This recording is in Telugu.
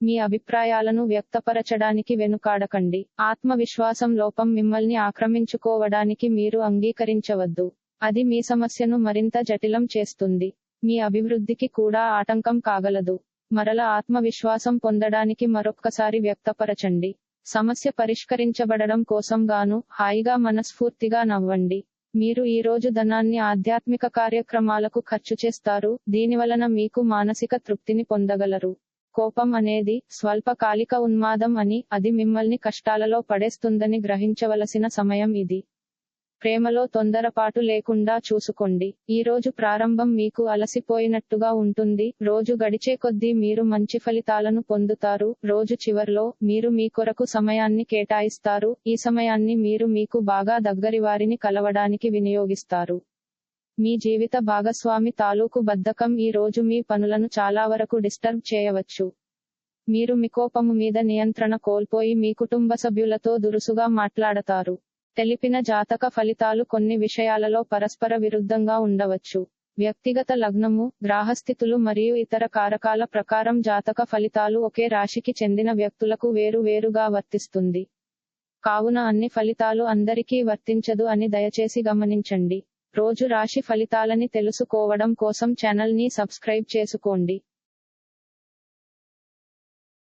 మీ అభిప్రాయాలను వ్యక్తపరచడానికి వెనుకాడకండి. ఆత్మవిశ్వాసం లోపం మిమ్మల్ని ఆక్రమించుకోవడానికి మీరు అంగీకరించవద్దు. అది మీ సమస్యను మరింత జటిలం చేస్తుంది. మీ అభివృద్ధికి కూడా ఆటంకం కాగలదు. మరల ఆత్మవిశ్వాసం పొందడానికి మరొక్కసారి వ్యక్తపరచండి. సమస్య పరిష్కరించబడడం కోసం గాను హాయిగా మనస్ఫూర్తిగా నవ్వండి. మీరు ఈ రోజు ధనాన్ని ఆధ్యాత్మిక కార్యక్రమాలకు ఖర్చు చేస్తారు, దీనివలన మీకు మానసిక తృప్తిని పొందగలరు. కోపం అనేది స్వల్పకాలిక ఉన్మాదం అని, అది మిమ్మల్ని కష్టాలలో పడేస్తుందని గ్రహించవలసిన సమయం ఇది. ప్రేమలో తొందరపాటు లేకుండా చూసుకోండి. ఈ రోజు ప్రారంభం మీకు అలసిపోయినట్టుగా ఉంటుంది. రోజు గడిచే కొద్దీ మీరు మంచి ఫలితాలను పొందుతారు. రోజు చివర్లో మీరు మీ కొరకు సమయాన్ని కేటాయిస్తారు. ఈ సమయాన్ని మీరు మీకు బాగా దగ్గరివారిని కలవడానికి వినియోగిస్తారు. మీ జీవిత భాగస్వామి తాలూకు బద్ధకం ఈ రోజు మీ పనులను చాలా వరకు డిస్టర్బ్ చేయవచ్చు. మీరు మీ కోపము మీద నియంత్రణ కోల్పోయి మీ కుటుంబ సభ్యులతో దురుసుగా మాట్లాడతారు. తెలిపిన జాతక ఫలితాలు కొన్ని విషయాలలో పరస్పర విరుద్ధంగా ఉండవచ్చు. వ్యక్తిగత లగ్నము, గ్రహస్థితులు మరియు ఇతర కారకాల ప్రకారం జాతక ఫలితాలు ఒకే రాశికి చెందిన వ్యక్తులకు వేరు వేరుగా వర్తిస్తుంది. కావున అన్ని ఫలితాలు అందరికీ వర్తించదు అని దయచేసి గమనించండి. రోజు రాశి ఫలితాలని తెలుసుకోవడం కోసం ఛానల్ ని సబ్స్క్రైబ్ చేసుకోండి.